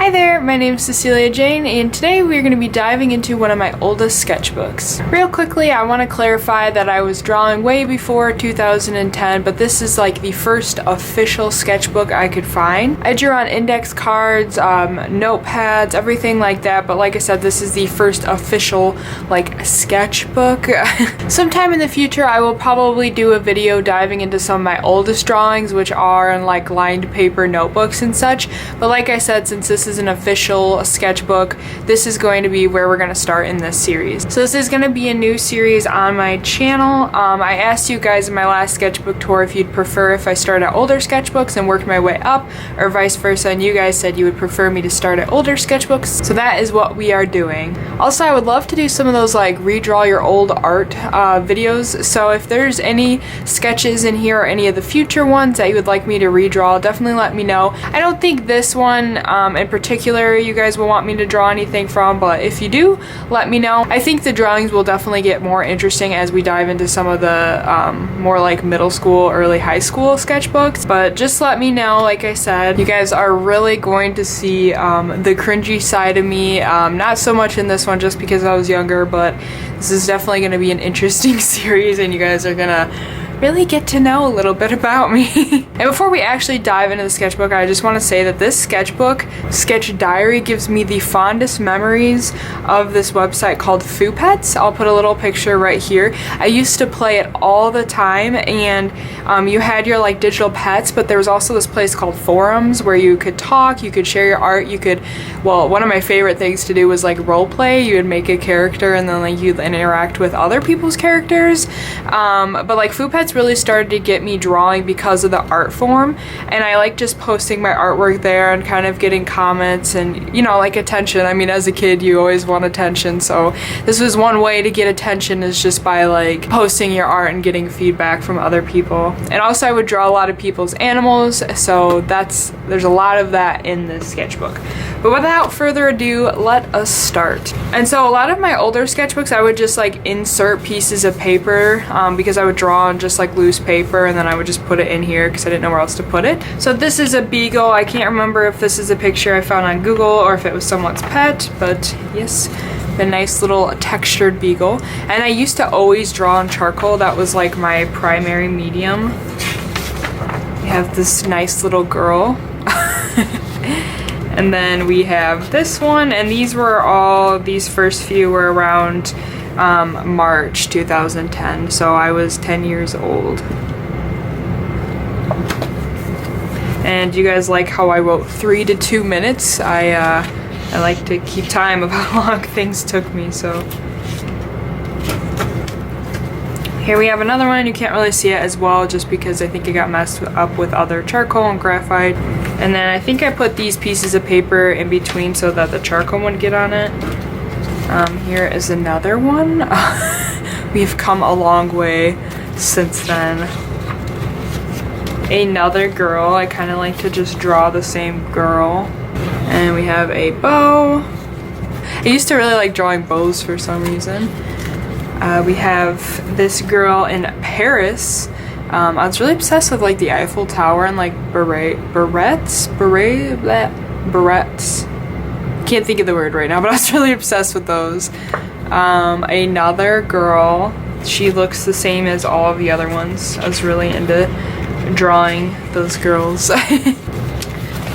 Hi there, my name is Cecilia Jane, and today we're going to be diving into one of my oldest sketchbooks. Real quickly, I want to clarify that I was drawing way before 2010, but this is like the first official sketchbook I could find. I drew on index cards, notepads, everything like that, but like I said, this is the first official like sketchbook. Sometime in the future, I will probably do a video diving into some of my oldest drawings, which are in like lined paper notebooks and such, but like I said, since this is an official sketchbook, this is going to be where we're going to start in this series. So this is going to be a new series on my channel. I asked you guys in my last sketchbook tour if you'd prefer if I started at older sketchbooks and worked my way up, or vice versa, and you guys said you would prefer me to start at older sketchbooks, so that is what we are doing. Also, I would love to do some of those like redraw your old art videos, so if there's any sketches in here or any of the future ones that you would like me to redraw, definitely let me know. I don't think this one in particular you guys will want me to draw anything from, but if you do, let me know. I think the drawings will definitely get more interesting as we dive into some of the more like middle school, early high school sketchbooks, but just let me know. Like I said, you guys are really going to see the cringy side of me, not so much in this one just because I was younger, but this is definitely going to be an interesting series and you guys are gonna really get to know a little bit about me. And before we actually dive into the sketchbook, I just want to say that this sketchbook, Sketch Diary, gives me the fondest memories of this website called Foopets. I'll put a little picture right here. I used to play it all the time, and you had your like digital pets, but there was also this place called forums where you could talk, you could share your art, you could, well, one of my favorite things to do was like role play. You would make a character and then like you'd interact with other people's characters. But like Foopets really started to get me drawing because of the art form, and I like just posting my artwork there and kind of getting comments and, you know, like attention. I mean, as a kid you always want attention, so this was one way to get attention, is just by like posting your art and getting feedback from other people. And also I would draw a lot of people's animals, so there's a lot of that in this sketchbook. But without further ado, let us start. And so a lot of my older sketchbooks, I would just like insert pieces of paper because I would draw on just like loose paper, and then I would just put it in here because I didn't know where else to put it. So this is a beagle. I can't remember if this is a picture I found on Google or if it was someone's pet, but yes, a nice little textured beagle. And I used to always draw on charcoal. That was like my primary medium. We have this nice little girl. And then we have this one, and these first few were around March 2010, so I was 10 years old. And you guys like how I wrote 3 to 2 minutes? I like to keep time of how long things took me, so. Here we have another one. You can't really see it as well just because I think it got messed up with other charcoal and graphite. And then I think I put these pieces of paper in between so that the charcoal wouldn't get on it. Here is another one. We've come a long way since then. Another girl. I kind of like to just draw the same girl. And we have a bow. I used to really like drawing bows for some reason. We have this girl in Paris. I was really obsessed with like the Eiffel Tower and like barrettes. Can't think of the word right now, but I was really obsessed with those. Another girl. She looks the same as all of the other ones. I was really into drawing those girls.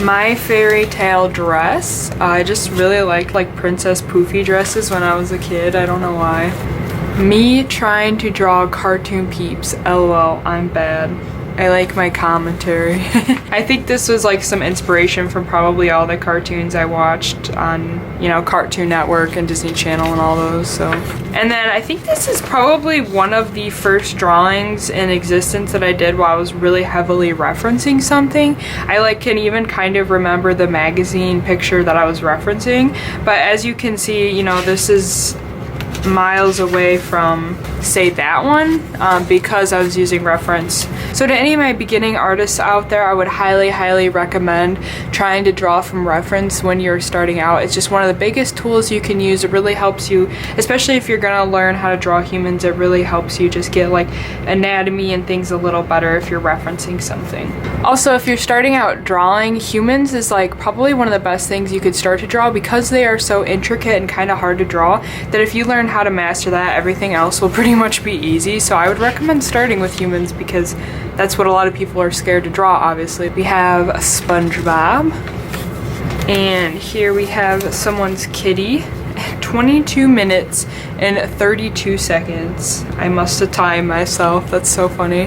My fairy tale dress. I just really liked like princess poofy dresses when I was a kid. I don't know why. Me trying to draw cartoon peeps. LOL, I'm bad. I like my commentary. I think this was like some inspiration from probably all the cartoons I watched on, you know, Cartoon Network and Disney Channel and all those, so. And then I think this is probably one of the first drawings in existence that I did while I was really heavily referencing something. I like can even kind of remember the magazine picture that I was referencing, but as you can see, you know, this is miles away from, say, that one, because I was using reference. So to any of my beginning artists out there, I would highly recommend trying to draw from reference when you're starting out. It's just one of the biggest tools you can use. It really helps you, especially if you're gonna learn how to draw humans. It really helps you just get like anatomy and things a little better if you're referencing something. Also, if you're starting out drawing, humans is like probably one of the best things you could start to draw, because they are so intricate and kind of hard to draw, that if you learn how to master that, everything else will pretty much be easy. So I would recommend starting with humans, because that's what a lot of people are scared to draw, obviously. We have a SpongeBob, and here we have someone's kitty. 22 minutes and 32 seconds. I must have timed myself. That's so funny.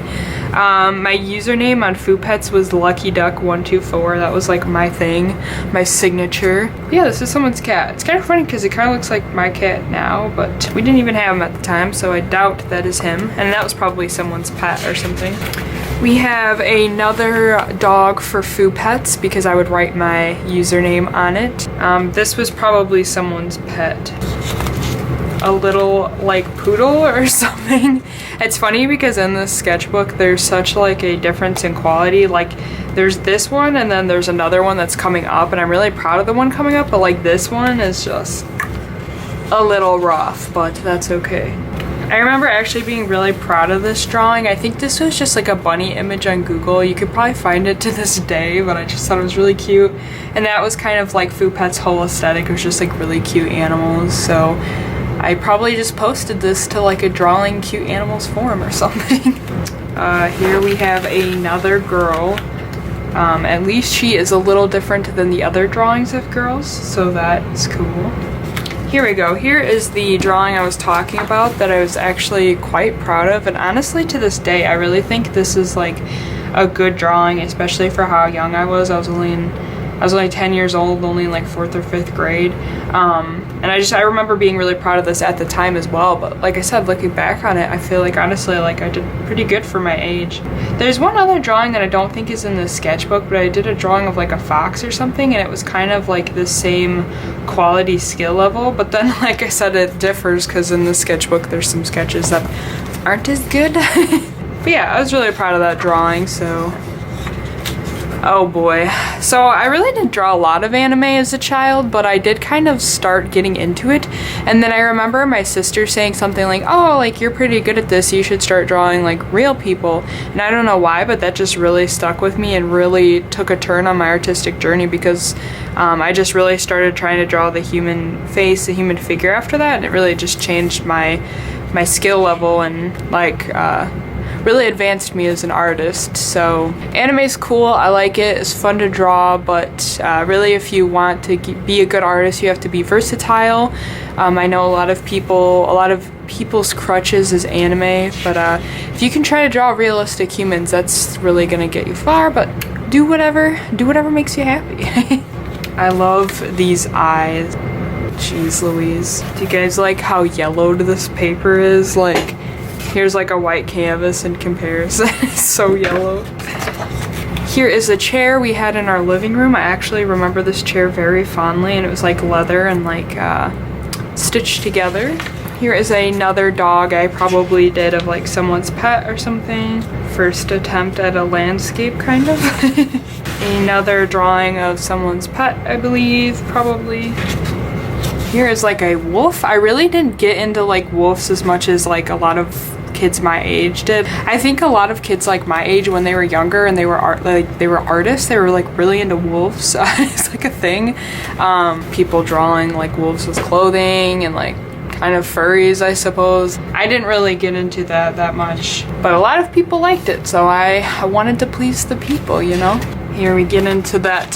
My username on Foodpets was LuckyDuck124. That was like my thing, my signature. Yeah, this is someone's cat. It's kind of funny because it kind of looks like my cat now, but we didn't even have him at the time, so I doubt that is him. And that was probably someone's pet or something. We have another dog for Foodpets because I would write my username on it. This was probably someone's pet. A little like poodle or something. It's funny because in this sketchbook there's such like a difference in quality. Like there's this one and then there's another one that's coming up, and I'm really proud of the one coming up, but like this one is just a little rough, but that's okay. I remember actually being really proud of this drawing. I think this was just like a bunny image on Google. You could probably find it to this day, but I just thought it was really cute. And that was kind of like Foodpets' whole aesthetic. It was just like really cute animals. So I probably just posted this to like a drawing cute animals forum or something. Here we have another girl. At least she is a little different than the other drawings of girls, so that is cool. Here we go. Here is the drawing I was talking about that I was actually quite proud of, and honestly to this day I really think this is like a good drawing, especially for how young I was. I was only 10 years old, only in like 4th or 5th grade. And I remember being really proud of this at the time as well, but like I said, looking back on it, I feel like honestly like I did pretty good for my age. There's one other drawing that I don't think is in the sketchbook, but I did a drawing of like a fox or something, and it was kind of like the same quality skill level, but then like I said, it differs because in the sketchbook there's some sketches that aren't as good. But yeah, I was really proud of that drawing, so oh boy. So I really didn't draw a lot of anime as a child, but I did kind of start getting into it. And then I remember my sister saying something like, oh, like you're pretty good at this, you should start drawing like real people. And I don't know why, but that just really stuck with me and really took a turn on my artistic journey, because I just really started trying to draw the human face, the human figure after that, and it really just changed my skill level and like really advanced me as an artist. So anime's cool, I like it, it's fun to draw, but really if you want to be a good artist, you have to be versatile. I know a lot of people's crutches is anime, but if you can try to draw realistic humans, that's really gonna get you far. But do whatever makes you happy. I love these eyes. Jeez Louise. Do you guys like how yellowed this paper is? Like, here's like a white canvas in comparison. It's so yellow. Here is a chair we had in our living room. I actually remember this chair very fondly, and it was like leather and like stitched together. Here is another dog I probably did of like someone's pet or something. First attempt at a landscape, kind of. Another drawing of someone's pet, I believe, probably. Here is like a wolf. I really didn't get into like wolves as much as like a lot of kids my age did. I think a lot of kids like my age, when they were younger and they were artists, they were like really into wolves. It's like a thing. People drawing like wolves with clothing and like kind of furries, I suppose. I didn't really get into that much, but a lot of people liked it, so I wanted to please the people, you know? Here we get into that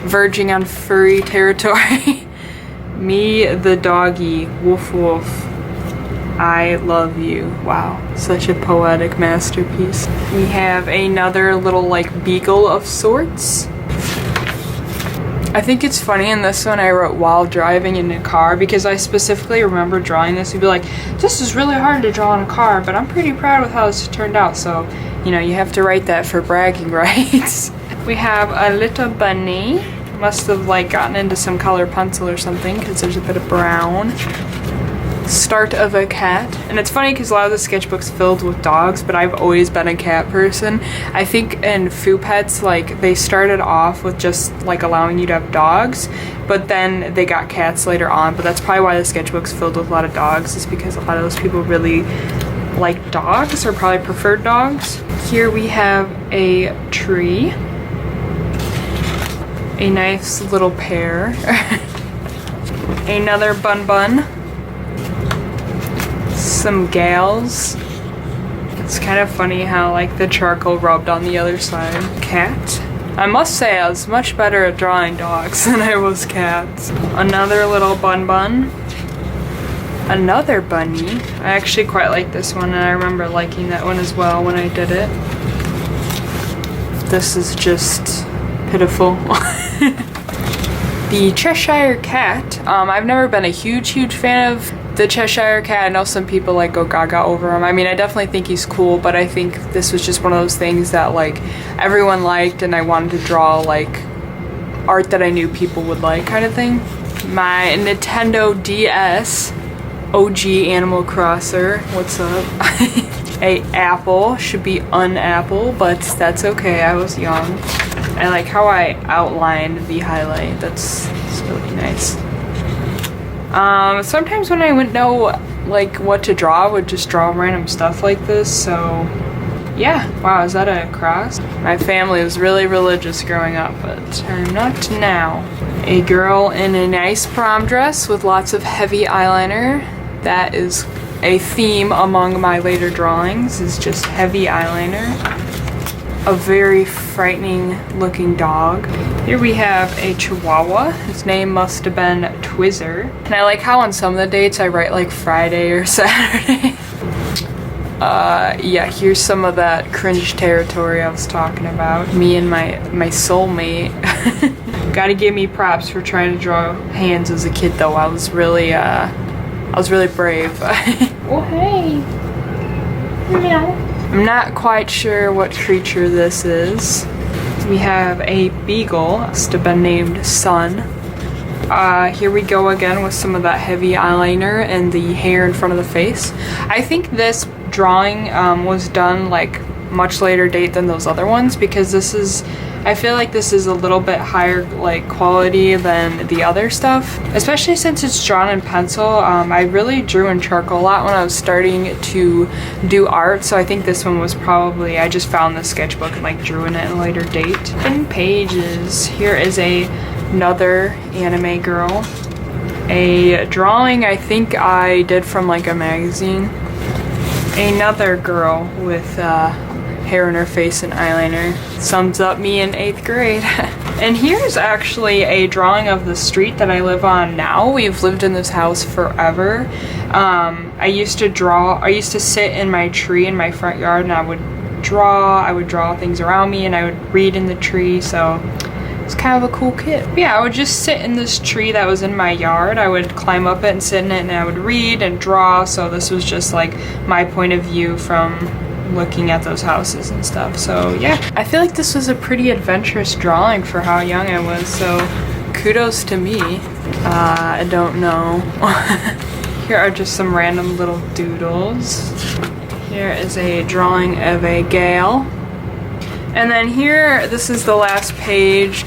verging on furry territory. Me, the doggy, woof woof, I love you. Wow, such a poetic masterpiece. We have another little like beagle of sorts. I think it's funny in this one I wrote while driving in a car, because I specifically remember drawing this and be like, this is really hard to draw in a car, but I'm pretty proud with how this turned out. So, you know, you have to write that for bragging rights. We have a little bunny. Must have like gotten into some color pencil or something, because there's a bit of brown. start of a cat. And it's funny because a lot of the sketchbooks filled with dogs, but I've always been a cat person. I think in Foo Pets, like, they started off with just like allowing you to have dogs, but then they got cats later on. But that's probably why the sketchbook's filled with a lot of dogs, is because a lot of those people really like dogs or probably preferred dogs. Here we have a tree, a nice little pear, another bun, some gals. It's kind of funny how like the charcoal rubbed on the other side. Cat. I must say I was much better at drawing dogs than I was cats. Another little bun. Another bunny. I actually quite like this one, and I remember liking that one as well when I did it. This is just pitiful. The Cheshire Cat. I've never been a huge fan of the Cheshire Cat. I know some people like go gaga over him. I mean, I definitely think he's cool, but I think this was just one of those things that like everyone liked, and I wanted to draw like art that I knew people would like, kind of thing. My Nintendo DS OG Animal Crosser. What's up? A apple. Should be un-apple, but that's okay. I was young. I like how I outlined the highlight. That's really nice. Sometimes when I wouldn't know like what to draw, I would just draw random stuff like this. So yeah. Wow, is that a cross? My family was really religious growing up, but I'm not now. A girl in a nice prom dress with lots of heavy eyeliner. That is a theme among my later drawings, is just heavy eyeliner. A very frightening looking dog. Here we have a Chihuahua. His name must have been Twizzer. And I like how on some of the dates I write like Friday or Saturday. Yeah, here's some of that cringe territory I was talking about. Me and my soulmate. Gotta give me props for trying to draw hands as a kid though. I was really brave. Oh, hey. Meow. I'm not quite sure what creature this is. We have a beagle. Must have been named Sun. Here we go again with some of that heavy eyeliner and the hair in front of the face. I think this drawing was done like much later date than those other ones, because I feel like this is a little bit higher like quality than the other stuff, especially since it's drawn in pencil. I really drew in charcoal a lot when I was starting to do art, so I think this one was probably, I just found the sketchbook and like drew in it at a later date. 10 pages. Here is another anime girl. A drawing I think I did from like a magazine. Another girl with hair in her face and eyeliner. Sums up me in 8th grade. And here's actually a drawing of the street that I live on now. We've lived in this house forever. I used to sit in my tree in my front yard, and I would draw things around me, and I would read in the tree, so it's kind of a cool kid. But yeah, I would just sit in this tree that was in my yard. I would climb up it and sit in it, and I would read and draw, so this was just like my point of view from looking at those houses and stuff. So yeah, I feel like this was a pretty adventurous drawing for how young I was, so kudos to me. I don't know. Here are just some random little doodles. Here is a drawing of a gal. And then here, this is the last page.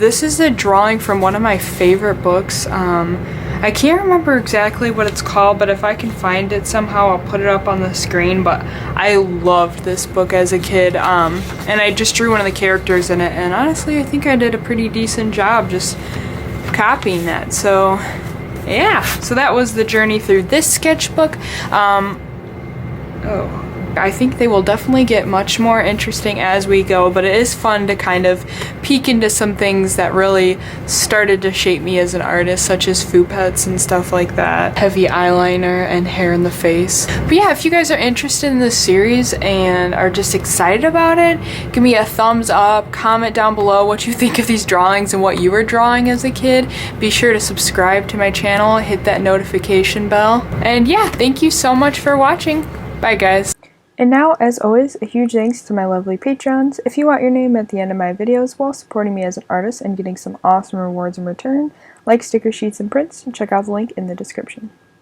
This is a drawing from one of my favorite books. I can't remember exactly what it's called, but if I can find it somehow, I'll put it up on the screen. But I loved this book as a kid, and I just drew one of the characters in it, and honestly, I think I did a pretty decent job just copying that. So yeah, so that was the journey through this sketchbook. I think they will definitely get much more interesting as we go, but it is fun to kind of peek into some things that really started to shape me as an artist, such as Foo Pets and stuff like that. Heavy eyeliner and hair in the face. But yeah, if you guys are interested in this series and are just excited about it, give me a thumbs up, comment down below what you think of these drawings and what you were drawing as a kid. Be sure to subscribe to my channel, hit that notification bell. And yeah, thank you so much for watching. Bye guys. And now, as always, a huge thanks to my lovely patrons. If you want your name at the end of my videos while supporting me as an artist and getting some awesome rewards in return, like sticker sheets and prints, check out the link in the description.